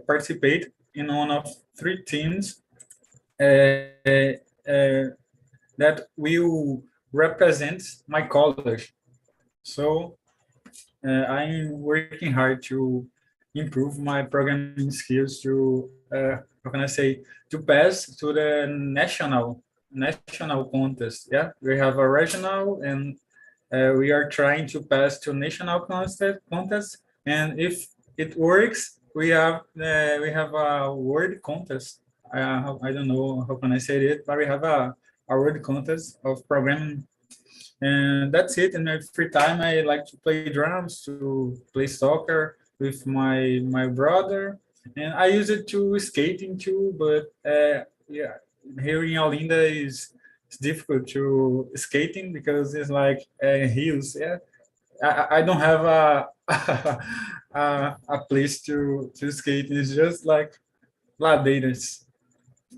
participate in one of three teams uh, that will represent my college. So I'm working hard to improve my programming skills to how can I say, to pass to the national contest. Yeah, we have a regional, and we are trying to pass to national contest. And if it works, we have a world contest. I don't know how can I say it, but we have a world contest of programming, and that's it. In my free time, I like to play drums, to play soccer with my brother, and I use it to skating too. But yeah, here in Olinda is it's difficult to skating because it's like hills. Yeah, I don't have a a place to skate. It's just like ladeiras.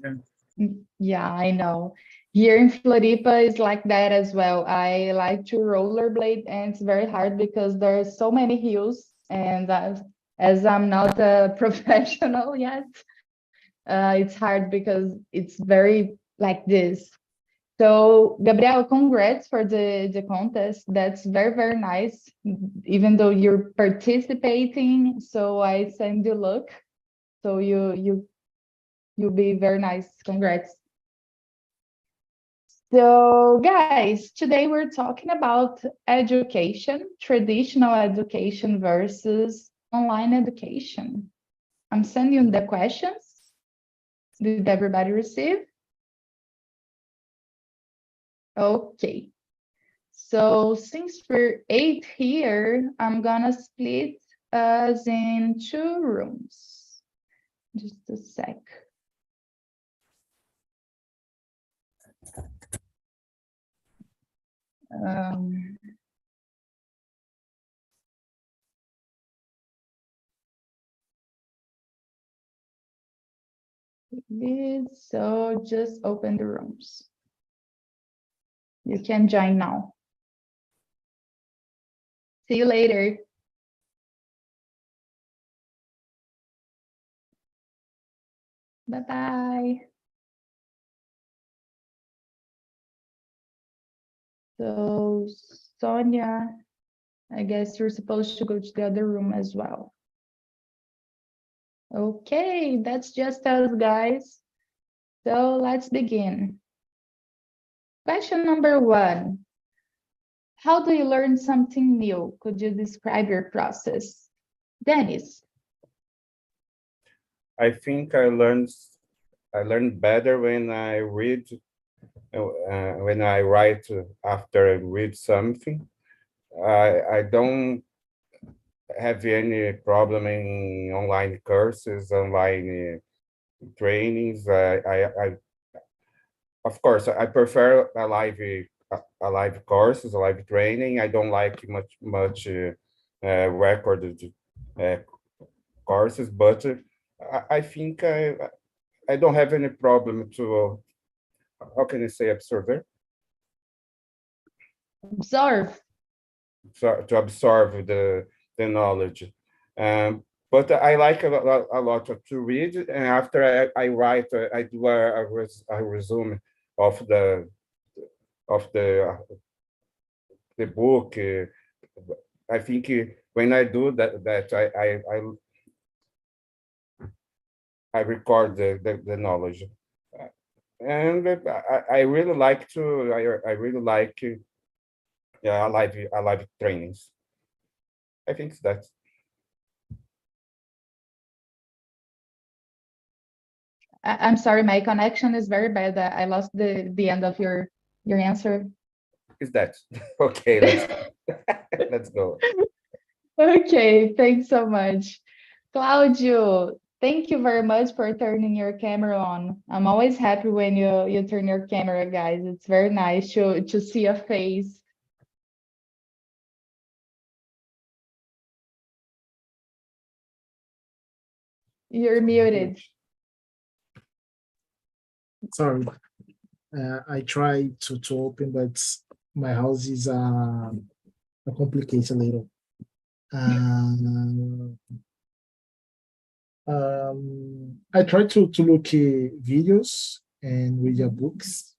Yeah. Yeah, I know. Here in Floripa is like that as well. I like to rollerblade, and it's very hard because there's so many hills, and as I'm not a professional yet, it's hard because it's very like this. So, Gabriel, congrats for the contest. That's very, very nice, even though you're participating. So I send you luck. So you'll be very nice. Congrats. So, guys, today we're talking about education, traditional education versus online education. I'm sending you the questions. Did everybody receive? Okay. So since we're 8 here, I'm gonna split us in 2 rooms. Just a sec. Um, so just open the rooms. You can join now. See you later. Bye-bye. So Sonia, I guess you're supposed to go to the other room as well. Okay, that's just us, guys. So let's begin. Question number 1. How do you learn something new? Could you describe your process? Dennis. I think I learn better when I read, when I write after I read something. I don't have any problem in online courses, online trainings. Of course, I prefer a live courses, a live training. I don't like much recorded uh, courses, but I think I don't have any problem to how can I say absorb Observe. to absorb the knowledge. But I like a lot to read, and after I write, I do a resume of of the the book. I think when I do that I record the knowledge, and I really like to. I really like yeah, I like trainings. I think that's. I'm sorry, my connection is very bad. I lost the end of your answer. Is that okay? Let's let's go. Okay, thanks so much. Claudio, thank you very much for turning your camera on. I'm always happy when you turn your camera, guys. It's very nice to see a face. You're muted. Sorry, I tried to open, but my house is a complicated little. I try to look videos and read books.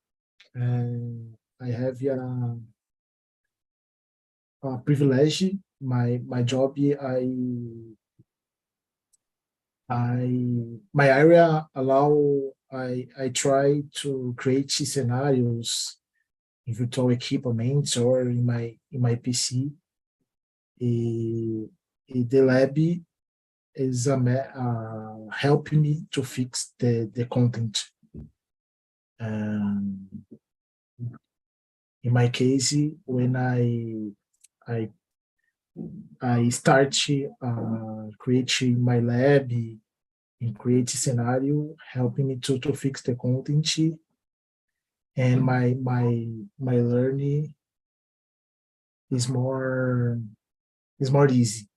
I have a privilege. My job, my area allow I try to create scenarios in virtual equipment or in my PC. The lab is helping me to fix the content. Um, in my case, when I start creating my lab and create scenario, helping me to fix the content, and my learning is more easy.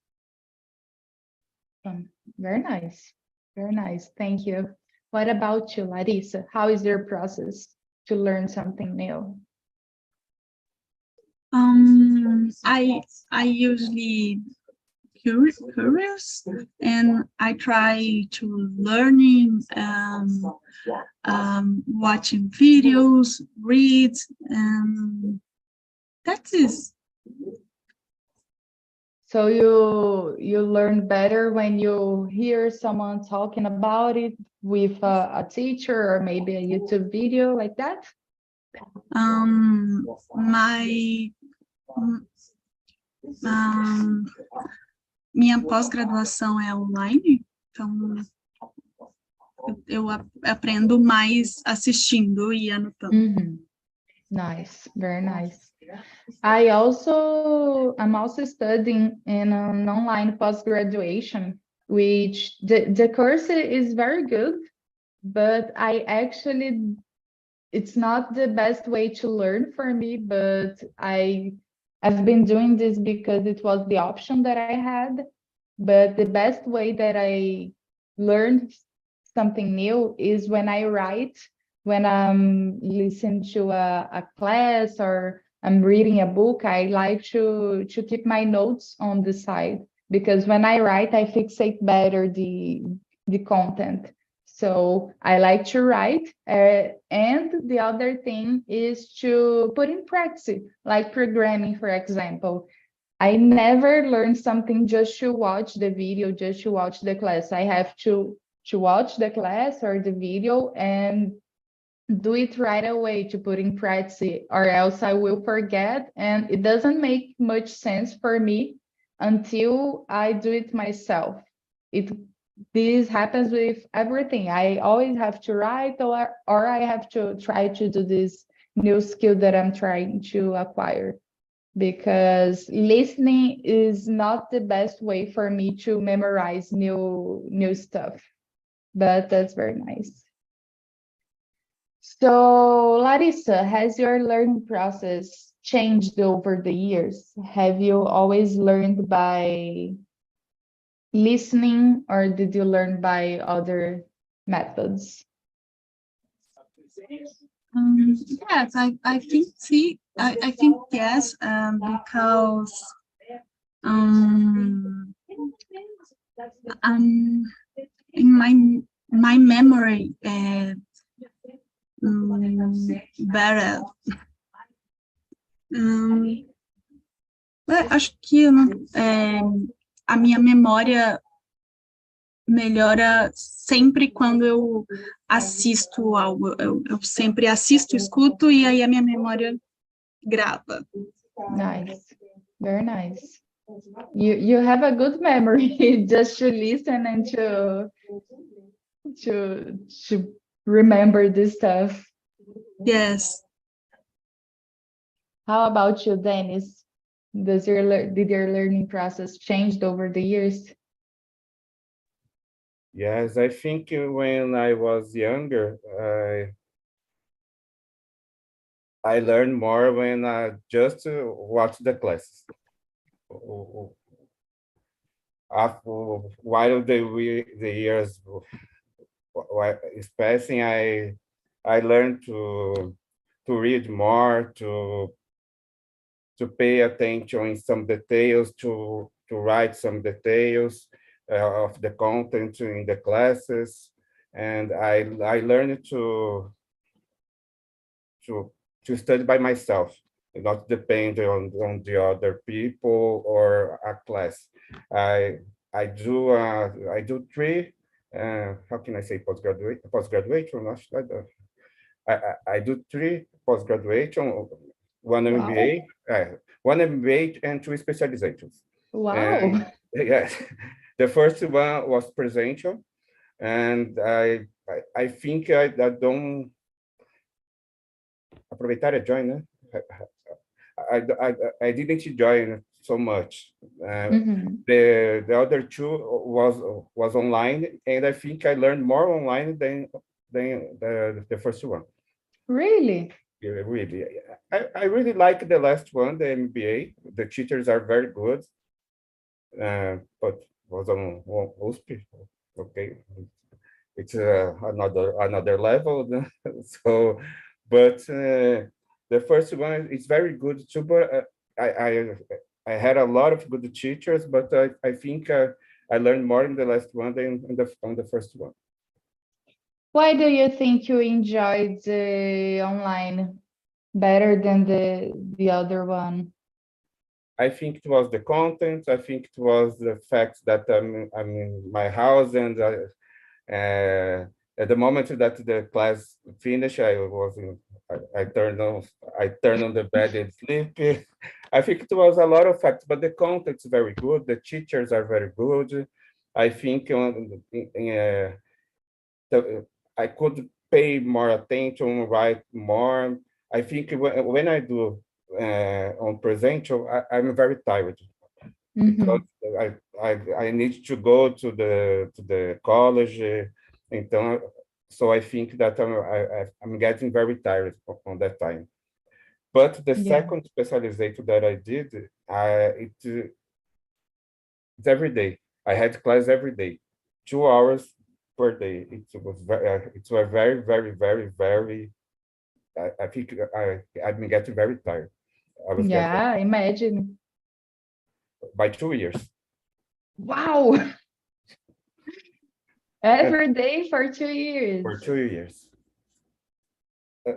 Very nice. Very nice. Thank you. What about you, Larissa? How is your process to learn something new? I usually curious and I try to learning, watching videos, read, and that is. So you learn better when you hear someone talking about it with a teacher or maybe a YouTube video like that? Minha pós-graduação é online, então eu aprendo mais assistindo e anotando. Mm-hmm. Nice, very nice. I'm also studying in an online post-graduation, which the course is very good, but it's not the best way to learn for me, but I've been doing this because it was the option that I had. But the best way that I learned something new is when I write, when I'm listening to a class or I'm reading a book. I like to keep my notes on the side, because when I write, I fixate better the content. So I like to write, and the other thing is to put in practice, like programming, for example. I never learn something just to watch the video, just to watch the class. I have to watch the class or the video and do it right away to put in practice, or else I will forget, and it doesn't make much sense for me until I do it myself. This happens with everything. I always have to write, or I have to try to do this new skill that I'm trying to acquire, because listening is not the best way for me to memorize new stuff. But that's very nice. So, Larissa, has your learning process changed over the years? Have you always learned by listening, or did you learn by other methods? Yes, I think I think yes, because in my memory better. Acho que a minha memória melhora sempre quando eu assisto algo. Eu sempre assisto, escuto, e aí a minha memória grava. Nice, very nice. You have a good memory just to listen and to remember this stuff. Yes. How about you, Dennis? Did your learning process changed over the years? Yes, I think when I was younger, I learned more when I just watched the classes. After while the years is passing, I learned to read more, to pay attention in some details, to write some details. of the content in the classes, and I learned to to study by myself, and not depend on the other people or a class. I I do three. How can I say postgraduation? I do three postgraduation, one Wow. MBA, one MBA and two specializations. Wow. And yeah, the first one was presential, and I think I don't aproveitar é join, né? I didn't join so much. Mhm. The other two was online, and I think I learned more online than the first one. Really? Yeah, really, I really like the last one, the MBA. The teachers are very good, but was on USP. Okay, it's another level. So, but the first one is very good too. But I I I had a lot of good teachers, but I think I learned more in the last one than on the first one. Why do you think you enjoyed the online better than the other one? I think it was the content. I think it was the fact that I'm in my house, and at the moment that the class finished, I turned on the bed and sleep. I think it was a lot of facts, but the content is very good. The teachers are very good. I think I could pay more attention, write more. I think when I do on presential, I'm very tired because Mhm. I need to go to the college, então, so I think that I'm getting very tired on that time. But the Yeah. second specialization that I did, it's every day. I had class every day, 2 hours per day. It was very. I think I've been getting very tired. I was getting Yeah, imagine. by 2 years. Wow. Yeah, Every day for 2 for years. 2 years.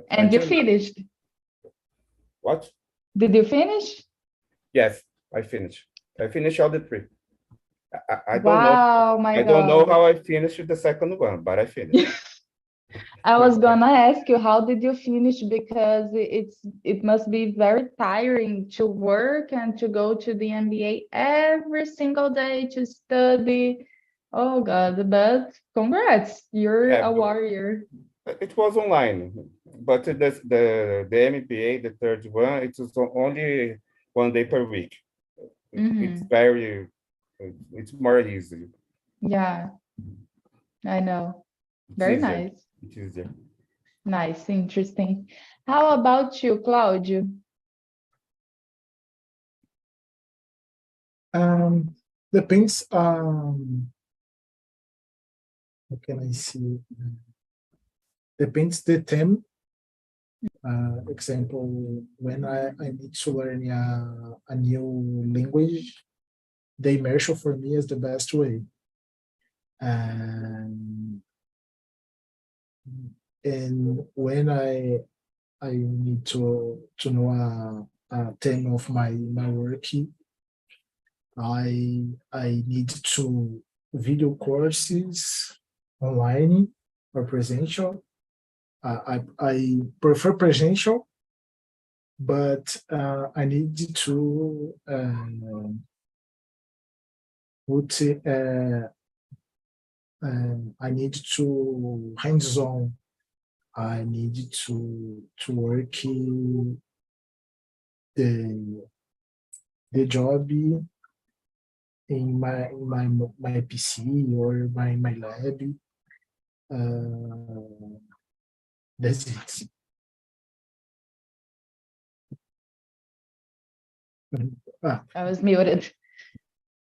And you Until now. finished. What? Did you finish? Yes, I finished. I finished all the three. I don't know. Wow, my I don't know God. how I finished the second one, but I finished. I was gonna ask you, how did you finish? Because it must be very tiring to work and to go to the MBA every single day to study. Oh God, but congrats, you're Yeah, a warrior. it was online, but the MBA, the third one, it was only 1 day per week. It's Hmm. very, it's more easy. Yeah, I know. It's Very easier. nice. It's easier. Nice, interesting. How about you, Claudio? Um, depends. How can I see? Depends the theme. Example, when I need to learn a new language, the immersion for me is the best way. And when I need to know a theme of my work, I need to video courses online or presential. I prefer presential, but I need to put I need to hands-on. I need to work the job in my PC or my lab. Uh, that's it. Ah, I was muted.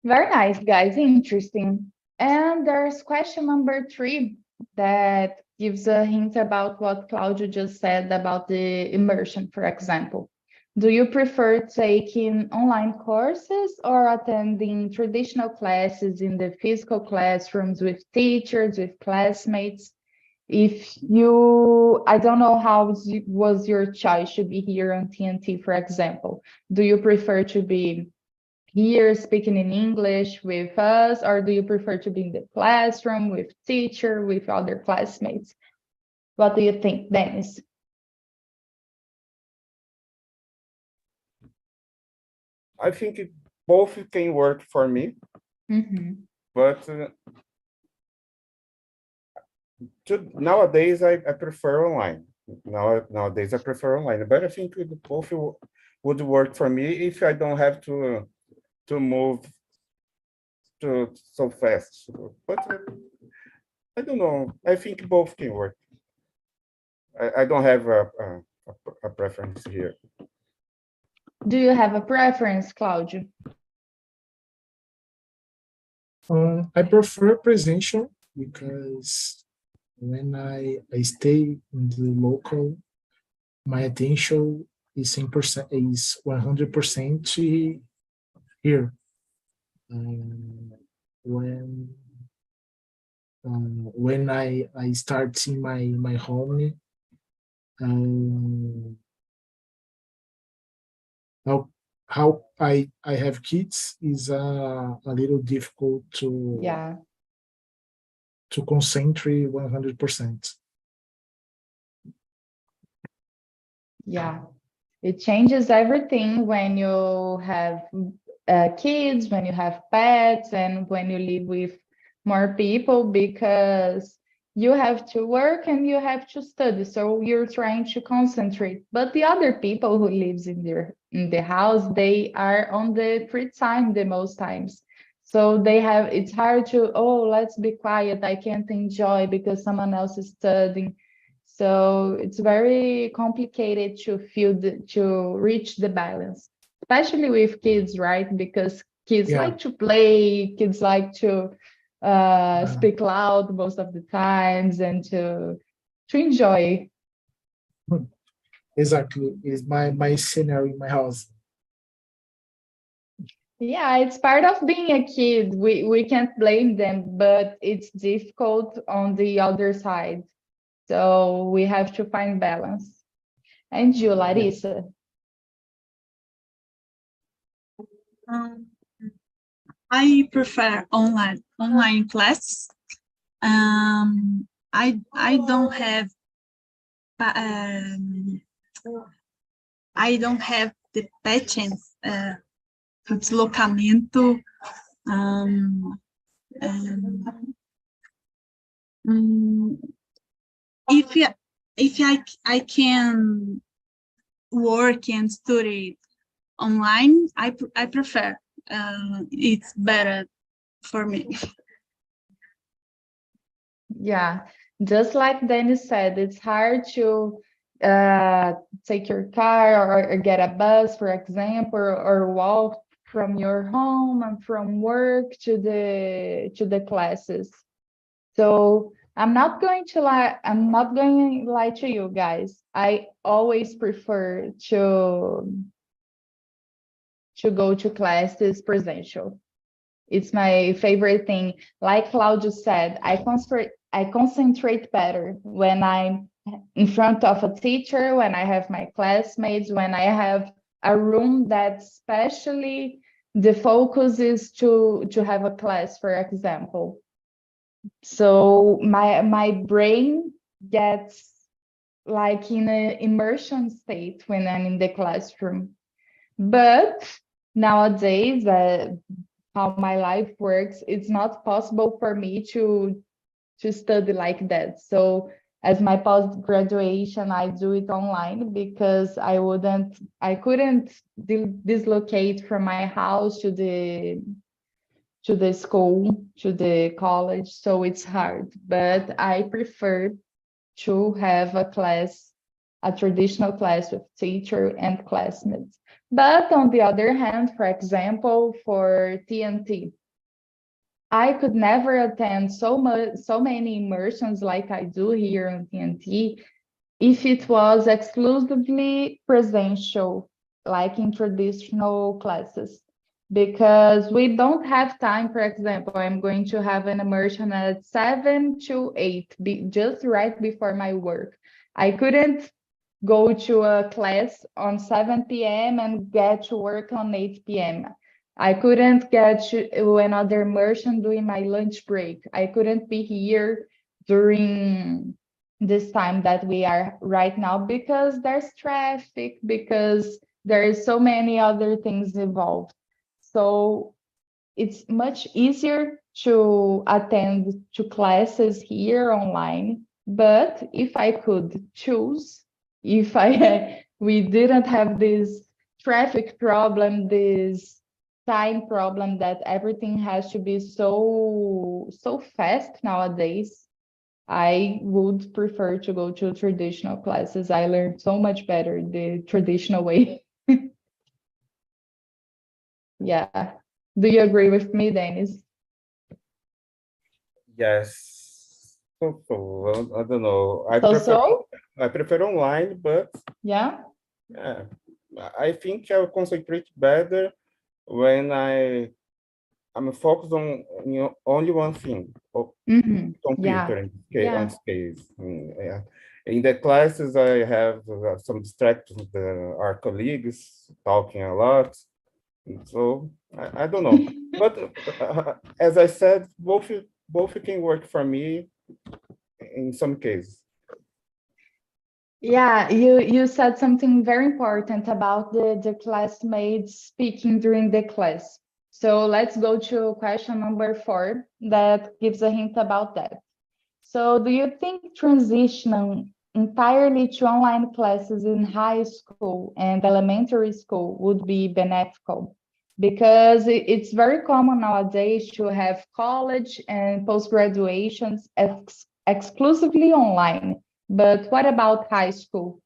Very nice, guys. Interesting. And there's question number 3 that gives a hint about what Claudio just said about the immersion, for example. Do you prefer taking online courses or attending traditional classes in the physical classrooms with teachers, with classmates? If you, I don't know how was your choice to be here on TNT, for example. Do you prefer to be here speaking in English with us, or do you prefer to be in the classroom with teacher, with other classmates? What do you think, Dennis? I think both can work for me, but nowadays I prefer online. Nowadays I prefer online, but I think both would work for me if I don't have to move so fast. But I don't know. I think both can work. I don't have a preference here. Do you have a preference, Claudio? I prefer presential because when I stay in the local, my attention is 100% is 100% here. When I start in my home, how I have kids is a little difficult to concentrate 100%. Yeah, it changes everything when you have kids, when you have pets, and when you live with more people, because you have to work and you have to study. So you're trying to concentrate. But the other people who lives in the house, they are on the free time the most times. So it's hard to, oh, let's be quiet. I can't enjoy because someone else is studying. So it's very complicated to reach the balance, especially with kids, right? Because kids like to play, kids like to speak loud most of the times and to enjoy. Exactly, is my scenario in my house. Yeah, it's part of being a kid. We can't blame them, but it's difficult on the other side. So we have to find balance. And you, Larissa? I prefer online classes. I don't have the patience do deslocamento. If I can work and study online, I prefer. It's better for me. Yeah, just like Dennis said, it's hard to take your car or get a bus, for example, or walk from your home and from work to the classes. So I'm not going to lie to you guys. I always prefer to go to classes presential. It's my favorite thing. Like Claudio said, I concentrate better when I'm in front of a teacher, when I have my classmates, when I have a room that especially the focus is to have a class, for example. So my brain gets like in an immersion state when I'm in the classroom. But nowadays, how my life works, it's not possible for me to study like that. So as my post graduation, I do it online because I couldn't dislocate from my house to the school, to the college. So it's hard, but I prefer to have a traditional class with teacher and classmates. But on the other hand, for example, for TNT, I could never attend so many immersions like I do here on TNT if it was exclusively presential. like in traditional classes, because we don't have time. For example, I'm going to have an immersion at 7 to 8, just right before my work. I couldn't go to a class on 7 p.m. and get to work on 8 p.m. I couldn't get to another immersion during my lunch break. I couldn't be here during this time that we are right now because there's traffic, because there is so many other things involved. So it's much easier to attend to classes here online. But if I could choose, if we didn't have this traffic problem, this time problem that everything has to be so fast nowadays, I would prefer to go to traditional classes. I learned so much better the traditional way. Yeah. Do you agree with me, Dennis? Yes. I don't know. So? I prefer online, but Yeah. I think I'll concentrate better when I'm focused on only one thing, Mm-hmm. computer Yeah. on space. Yeah. In the classes, I have some distractions. There are colleagues talking a lot, so I don't know. But as I said, both can work for me in some cases. Yeah, you said something very important about the classmates speaking during the class. So let's go to question number 4 that gives a hint about that. So do you think transitioning entirely to online classes in high school and elementary school would be beneficial? Because it's very common nowadays to have college and post-graduations exclusively online. But what about high school?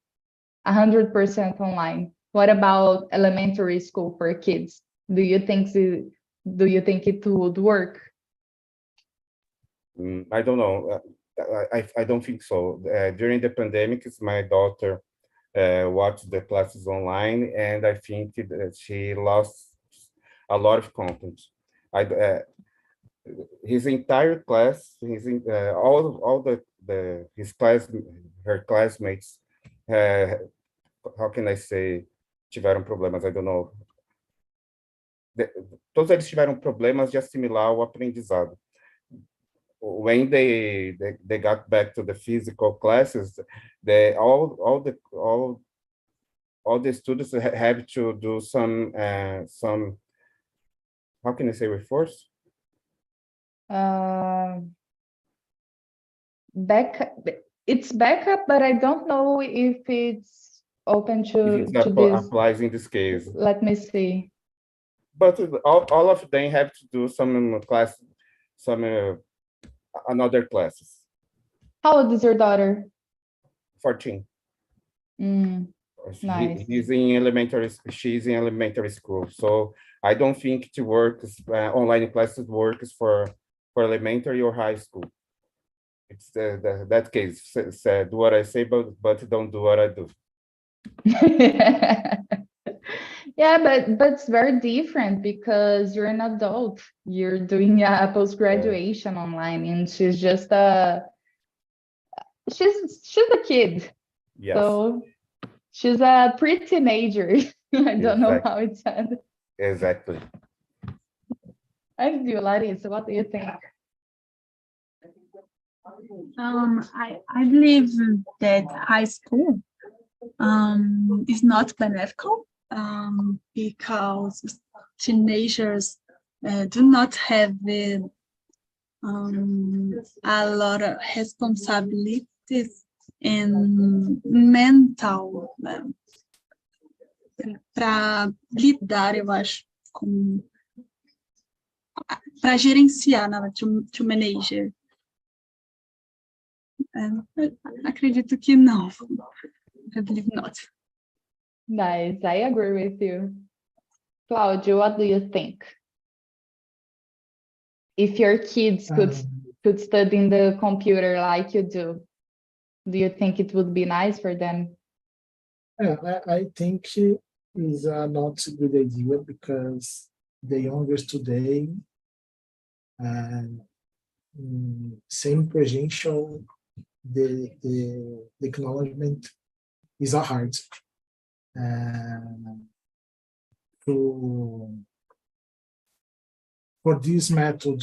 100% online. What about elementary school for kids? Do you think it would work? I don't know. I don't think so. During the pandemic, my daughter watched the classes online, and I think that she lost a lot of content. His entire class, all his her classmates, how can I say, tiveram problemas, I don't know. Todos eles tiveram problemas de assimilar o aprendizado. When they got back to the physical classes, all the students have to do some how can I say reforce? It's backup, but I don't know if it's open to If it this. applies in this case. Let me see. But all of them have to do some another classes. How old is your daughter? 14. Nice. She's in elementary school. So I don't think it works, online classes works for elementary or high school. It's that case, do what I say, but don't do what I do. Yeah, but it's very different because you're an adult. You're doing a post-graduation online, and she's just she's a kid. Yes. So she's a pre-teenager. I don't know how it's said. Exactly. And you, Larissa, what do you think? I believe that high school is not beneficial because teenagers do not have a lot of responsibilities and mental para lidar, eu acho, com para gerenciar, to manage. Acredito que não. I believe not. Nice, I agree with you. Claudio, what do you think? If your kids could study in the computer like you do you think it would be nice for them? Yeah, I think is not a good idea because the youngest today, same presential, the acknowledgement is a hard. To for this method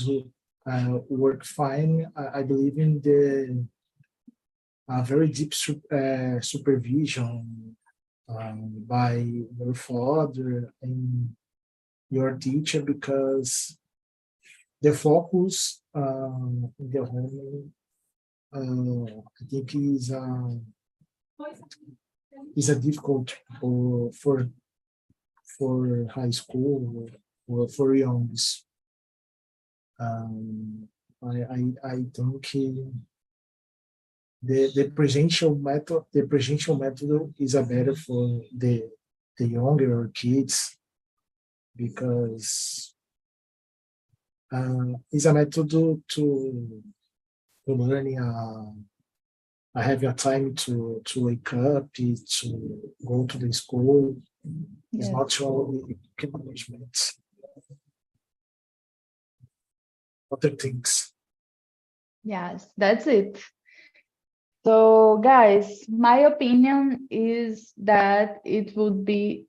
work fine, I believe in the very deep supervision by your father and your teacher, because the focus in the home, I think is a difficult for high school or for youngs. I think the presential method is a better for the younger kids, because it's a method to learning. I have a time to wake up, to go to the school. It's Yes. not only acknowledgement. Other things. Yes, that's it. So, guys, my opinion is that it would be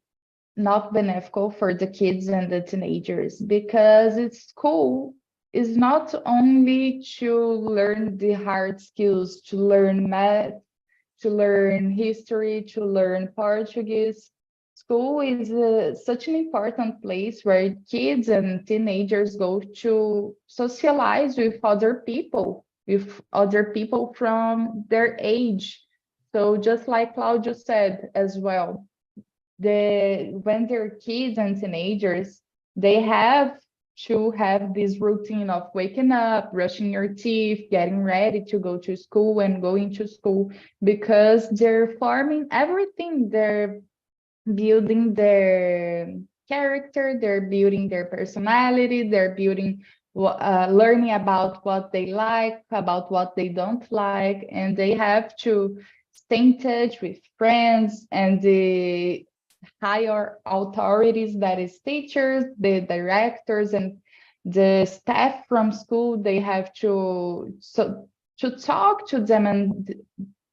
not beneficial for the kids and the teenagers, because it's school is not only to learn the hard skills, to learn math, to learn history, to learn Portuguese. School is such an important place where kids and teenagers go to socialize with other people from their age. So just like Claudio said as well, when they're kids and teenagers, they have to have this routine of waking up, brushing your teeth, getting ready to go to school and going to school, because they're forming everything. They're building their character, they're building their personality, they're building learning about what they like, about what they don't like, and they have to stay in touch with friends and the higher authorities, that is teachers, the directors, and the staff from school. They have to talk to them and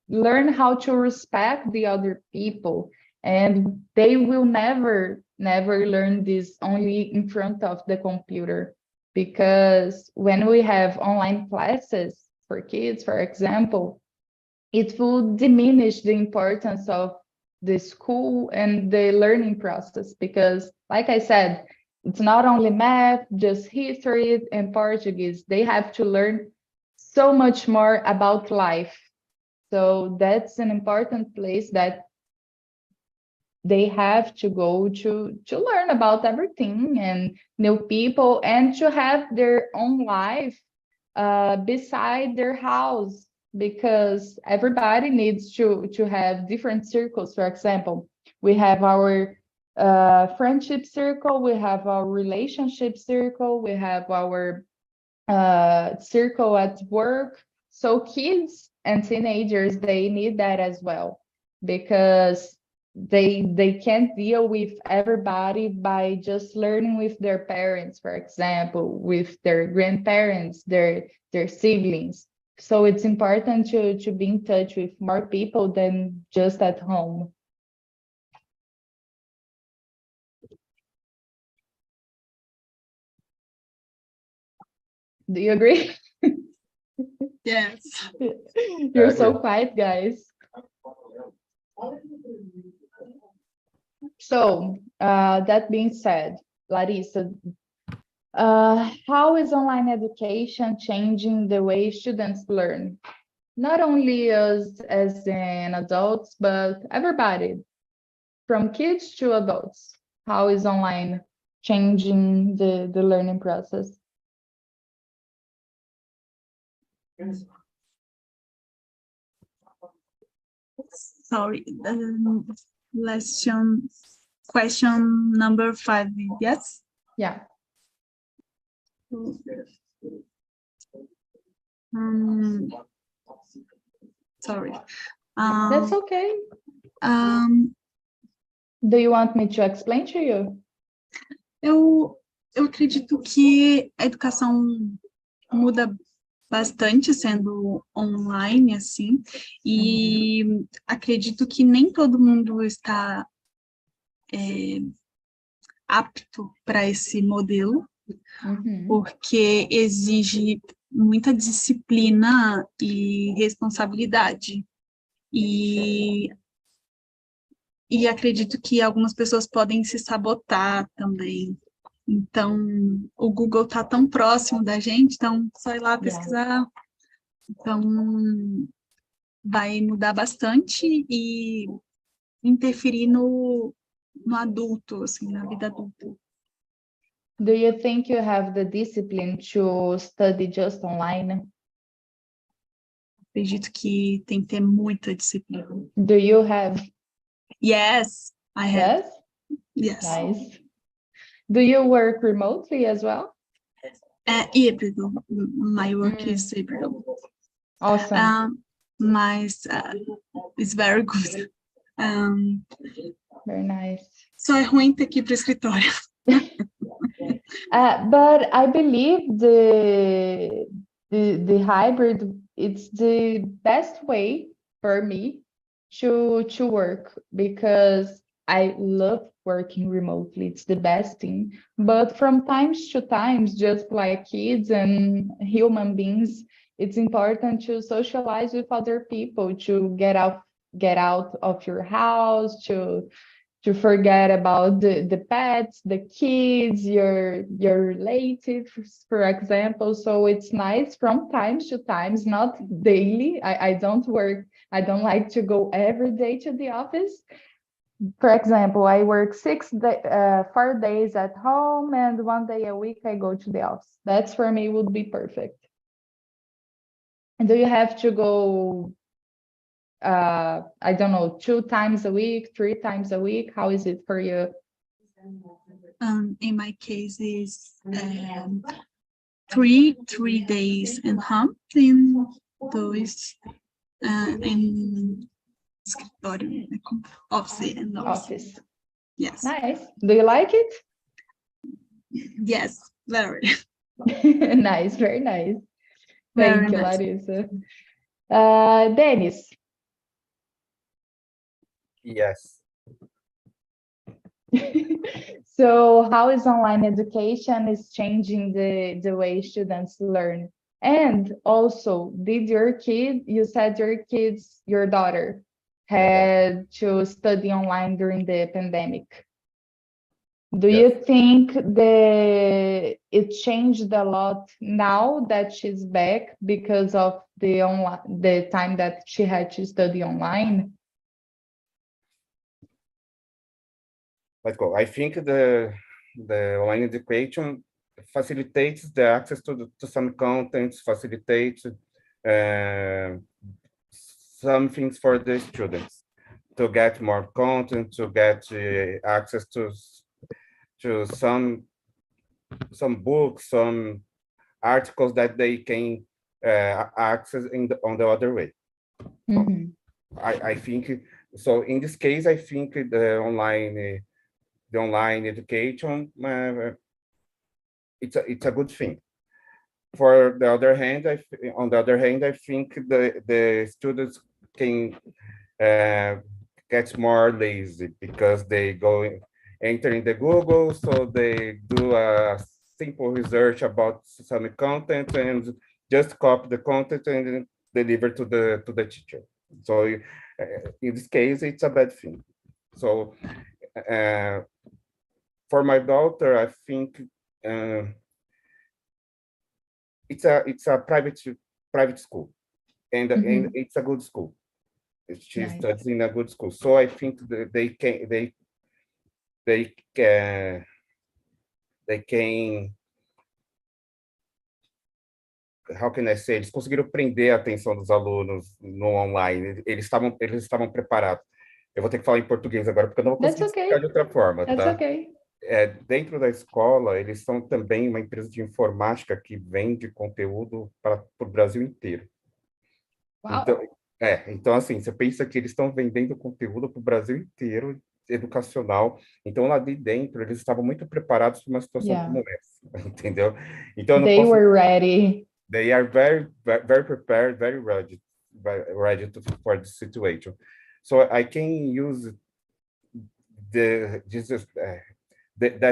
learn how to respect the other people, and they will never learn this only in front of the computer, because when we have online classes for kids, for example, it will diminish the importance of the school and the learning process, because like I said, it's not only math, just history and Portuguese. They have to learn so much more about life. So that's an important place that they have to go to learn about everything and new people, and to have their own life beside their house, because everybody needs to have different circles. For example, we have our friendship circle, we have our relationship circle, we have our circle at work. So kids and teenagers, they need that as well, because they can't deal with everybody by just learning with their parents, for example, with their grandparents, their siblings. So it's important to be in touch with more people than just at home. Do you agree? Yes. You're so quiet, guys. So that being said, Larissa, how is online education changing the way students learn? Not only us as in adults, but everybody, from kids to adults. How is online changing the learning process? Sorry, question number 5, yes? Yeah. Sorry. That's okay. Do you want me to explain to you? Eu acredito que a educação muda bastante sendo online, assim, e acredito que nem todo mundo está apto para esse modelo, porque exige muita disciplina e responsabilidade. E acredito que algumas pessoas podem se sabotar também. Então, o Google está tão próximo da gente, então, só ir lá pesquisar. Então, vai mudar bastante e interferir no adulto, assim, na vida adulta. Do you think you have the discipline to study just online? Acredito que tem que ter muita disciplina. Do you have? Yes, I have. Yes? Yes. Nice. Do you work remotely as well? Híbrido. My work is híbrido. Awesome. Mas it's very good. Very nice. Só é ruim ter que ir para o escritório. But I believe the hybrid, it's the best way for me to work, because I love working remotely. It's the best thing. But from times to times, just like kids and human beings, it's important to socialize with other people, to get out of your house, to forget about the pets, the kids, your relatives, for example. So it's nice from times to times, not daily. I don't like to go every day to the office. For example, I work 4 days at home, and 1 day a week I go to the office. That's for me would be perfect. And do you have to go, I don't know, 2 times a week, 3 times a week? How is it for you? In my case, is 3 days in home, and 2 em escritório, office and Office. Yes. Nice. Do you like it? Yes, very. Nice, very nice. Thank you, nice. Larissa. Dennis. Yes. So how is online education is changing the way students learn? And also, you said your daughter had to study online during the pandemic. Do you think it changed a lot now that she's back because of the time that she had to study online? Let's go. I think the online education facilitates the access to some contents, facilitates some things for the students to get more content, to get access to some books, some articles that they can access on the other way. Mm-hmm. I think so. In this case, I think the online education it's a good thing. On the other hand, I think the students can get more lazy because they enter in the Google, so they do a simple research about some content and just copy the content and deliver to the teacher. So in this case, it's a bad thing. So for my daughter, I think it's a private school, and it's a good school. She studies in a good school, so I think they can, how can I say, eles conseguiram prender a atenção dos alunos no online, eles estavam preparados. Eu vou ter que falar em português agora, porque eu não vou conseguir explicar de outra forma, That's tá? okay. Dentro da escola, eles são também uma empresa de informática que vende conteúdo para o Brasil inteiro. Wow. Então, assim, você pensa que eles estão vendendo conteúdo para o Brasil inteiro educacional. Então, lá de dentro, eles estavam muito preparados para uma situação Yeah. como essa, entendeu? Então, eu não They posso... were ready. They are very prepared, very ready for the situation. So I can use that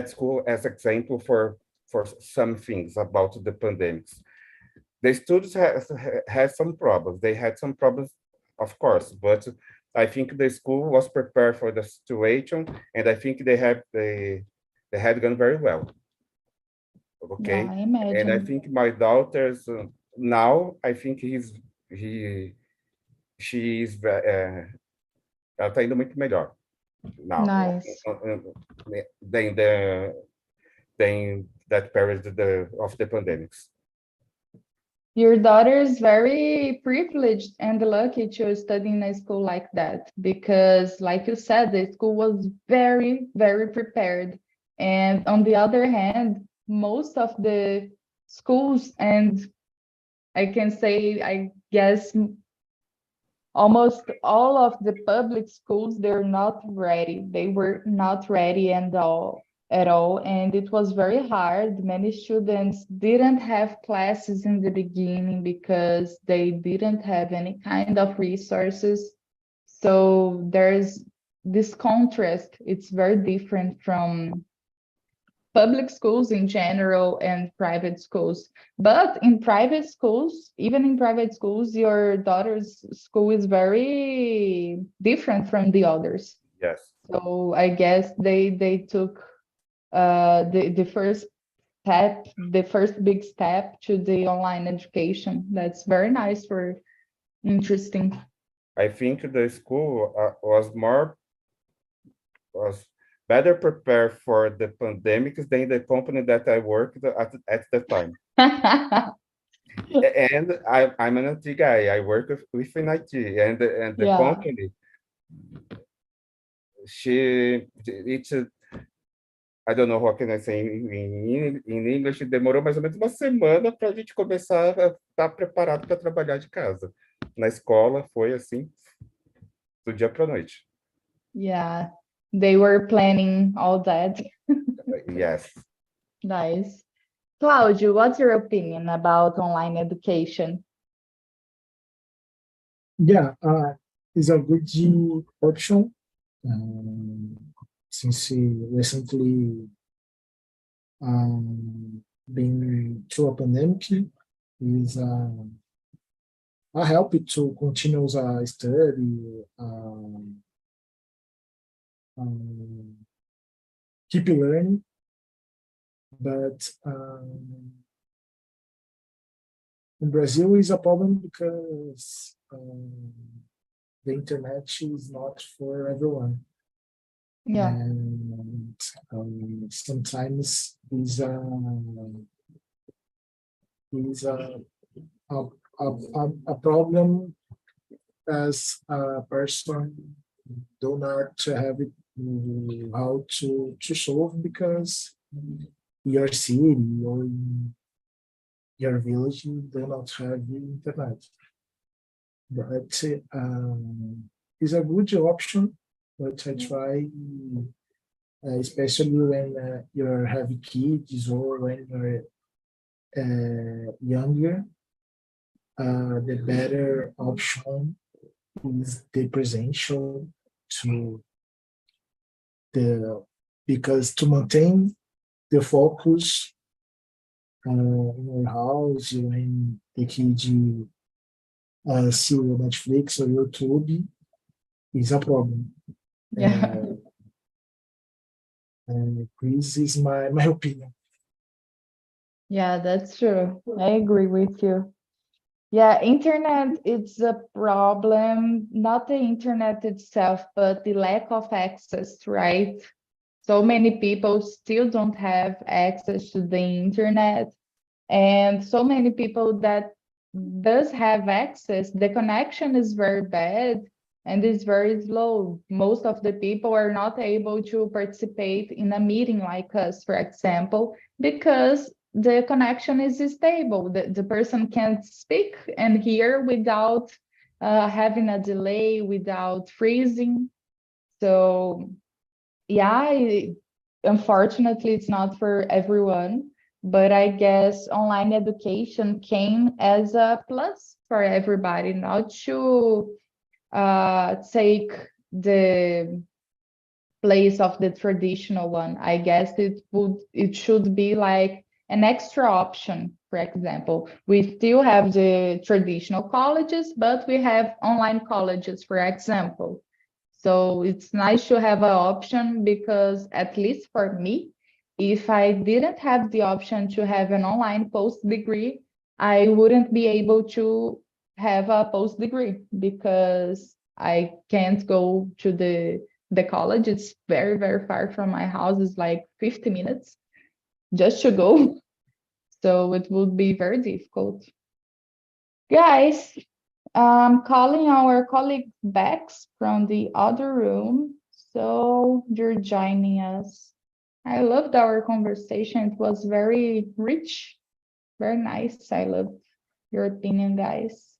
school as example for some things about the pandemics. The students had some problems. They had some problems, of course, but I think the school was prepared for the situation, and I think they had gone very well. Okay, Yeah, I and I imagine. think my daughters now, I think she's ela está indo muito melhor now Nice. than that period of the pandemics. Your daughter is very privileged and lucky to study in a school like that, because like you said, the school was very, very prepared. And on the other hand, most of the schools, and I can say, I guess, almost all of the public schools, they're not ready. They were not ready at all. And it was very hard. Many students didn't have classes in the beginning because they didn't have any kind of resources. So there's this contrast. It's very different from public schools in general and private schools. But in private schools, even in private schools, your daughter's school is very different from the others. Yes. So I guess they took the first step, the first big step to the online education. That's very nice, for interesting. I think the school was better prepared for the pandemics than the company that I worked at the time. And I'm an IT guy. I work with an IT, and the Yeah. company, it's I don't know what can I say in English. Demorou mais ou menos uma semana para a gente começar a estar preparado para trabalhar de casa. Na escola foi assim, do dia para a noite. Yeah, they were planning all that. Yes. Nice. Claudio, what's your opinion about online education? Yeah, it's a good option. Since recently been through a pandemic, is a help to continue study, keep learning, but in Brazil is a problem because the internet is not for everyone. Yeah. And sometimes is a problem as a person do not have it, how to solve, because your city or your village do not have internet. But it's a good option, but I try, especially when you have kids or when you're younger, the better option is the presential because to maintain the focus in your house when the kid see Netflix or YouTube is a problem. Yeah. And this is my opinion. Yeah, that's true. I agree with you. Yeah, internet, it's a problem, not the internet itself, but the lack of access, right? So many people still don't have access to the internet, and so many people that does have access, the connection is very bad and is very slow. Most of the people are not able to participate in a meeting like us, for example, because the connection is stable. The person can speak and hear without having a delay, without freezing. So unfortunately, it's not for everyone, but I guess online education came as a plus for everybody, not to take the place of the traditional one. I guess it should be like an extra option. For example, we still have the traditional colleges, but we have online colleges, for example. So it's nice to have an option, because at least for me, if I didn't have the option to have an online post degree, I wouldn't be able to have a post degree, because I can't go to the college. It's very, very far from my house. It's like 50 minutes just to go. So it would be very difficult. Guys, I'm calling our colleague Bex from the other room. So you're joining us. I loved our conversation. It was very rich, very nice. I loved your opinion, guys.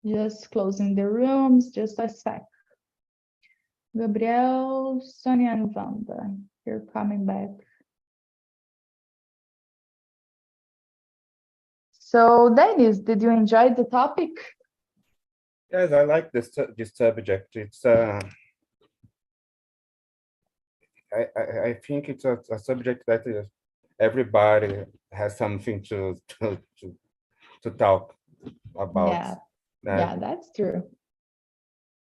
Just closing the rooms, just a sec. Gabriel, Sonia, and Wanda, you're coming back. So, Dennis, did you enjoy the topic? Yes, I like this subject. It's I think it's a subject that everybody has something to talk about. Yeah, that's true.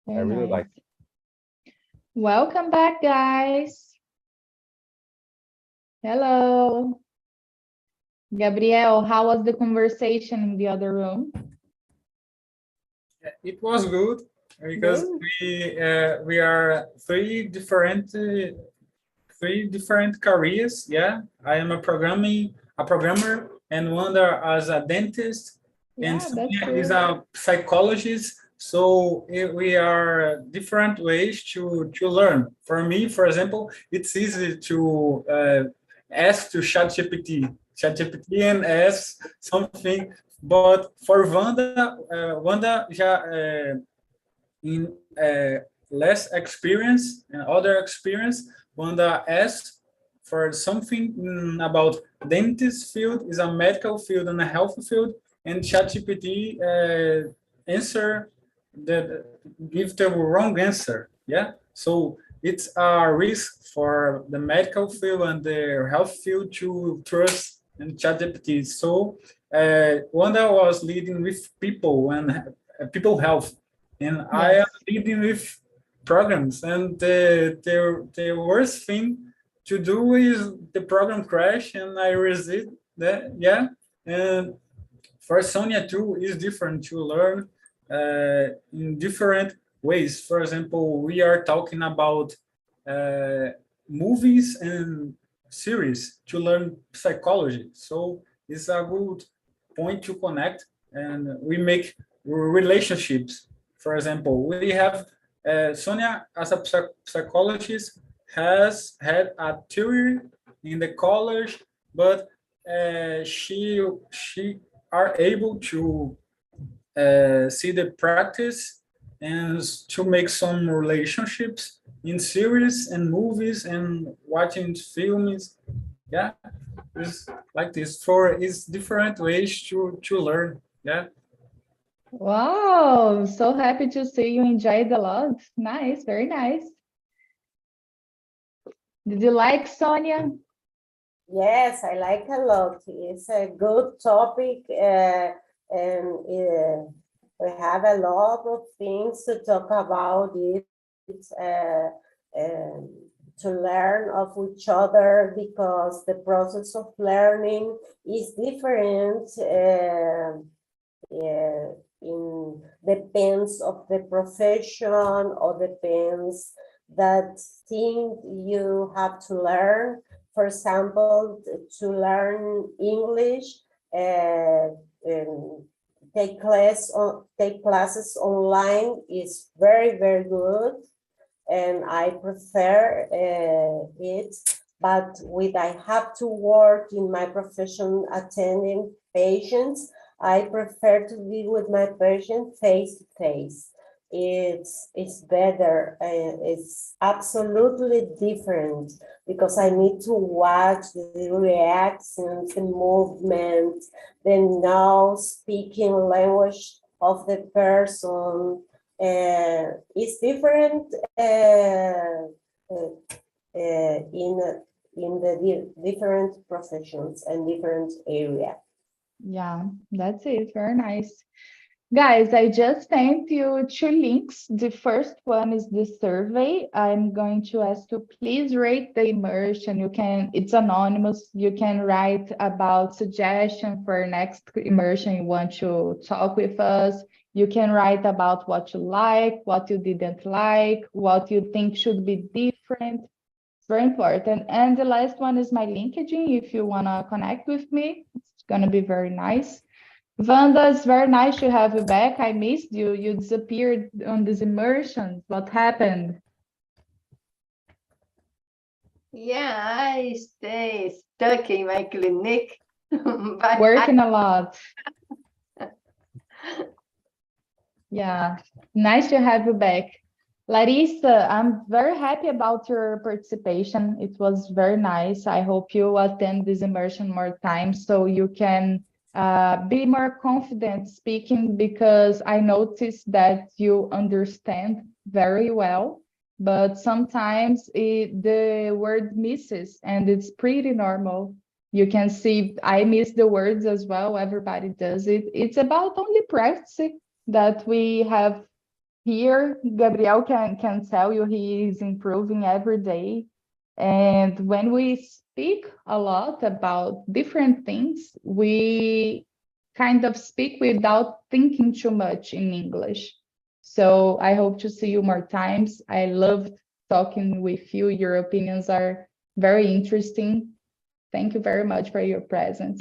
I really like it. Welcome back, guys. Hello. Gabriel, how was the conversation in the other room? It was good, because we are three different careers. Yeah, I am a programmer, and Wanda as a dentist, and Sonia is a psychologist. So we are different ways to learn. For me, for example, it's easy to ask to ChatGPT and ask something. But for Wanda, Wanda in less experience and other experience, Wanda asks for something about dentist field, is a medical field and a health field, and ChatGPT answer that give the wrong answer. Yeah, so it's a risk for the medical field and the health field to trust in ChatGPT. So Wanda was leading with people and people health, and I am leading with programs. And the worst thing to do is the program crash, and I resist that. Yeah, and for Sonia too, is different to learn in different ways. For example, we are talking about movies and series to learn psychology. So it's a good point to connect, and we make relationships. For example, we have Sonia as a psychologist has had a theory in the college, but she are able to see the practice and to make some relationships in series and movies and watching films. Yeah, it's like this. It's different ways to learn. Yeah. Wow, so happy to see you enjoyed a lot. Nice, very nice. Did you like, Sonia? Yes, I like a lot. It's a good topic, and we have a lot of things to talk about it, to learn of each other, because the process of learning is different. In depends of the profession, or depends that thing you have to learn. For example, to learn English, take classes online is very, very good, and I prefer it. But when I have to work in my profession attending patients, I prefer to be with my patient face to face. it's better. It's absolutely different because I need to watch the reactions, the movement, the now speaking language of the person. It's different in the different professions and different area. Yeah, that's it. Very nice. Guys, I just sent you 2 links. The first one is the survey. I'm going to ask you, please rate the immersion. It's anonymous. You can write about suggestion for next immersion you want to talk with us. You can write about what you like, what you didn't like, what you think should be different. It's very important. And the last one is my LinkedIn. If you want to connect with me, it's going to be very nice. Wanda, it's very nice to have you back. I missed you. You disappeared on this immersion. What happened? Yeah, I stay stuck in my clinic. But Working a lot. Yeah, nice to have you back. Larissa, I'm very happy about your participation. It was very nice. I hope you attend this immersion more times so you can be more confident speaking, because I noticed that you understand very well, but sometimes the word misses, and it's pretty normal. You can see I miss the words as well. Everybody does it. It's about only practice that we have here. Gabriel can tell you he is improving every day. And when we speak a lot about different things, we kind of speak without thinking too much in English. So I hope to see you more times. I loved talking with you. Your opinions are very interesting. Thank you very much for your presence.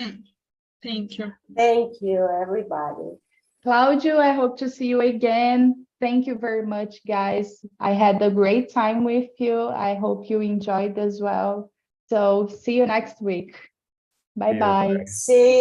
Thank you. Thank you, everybody. Claudio, I hope to see you again. Thank you very much, guys. I had a great time with you. I hope you enjoyed as well. So see you next week. Bye-bye. See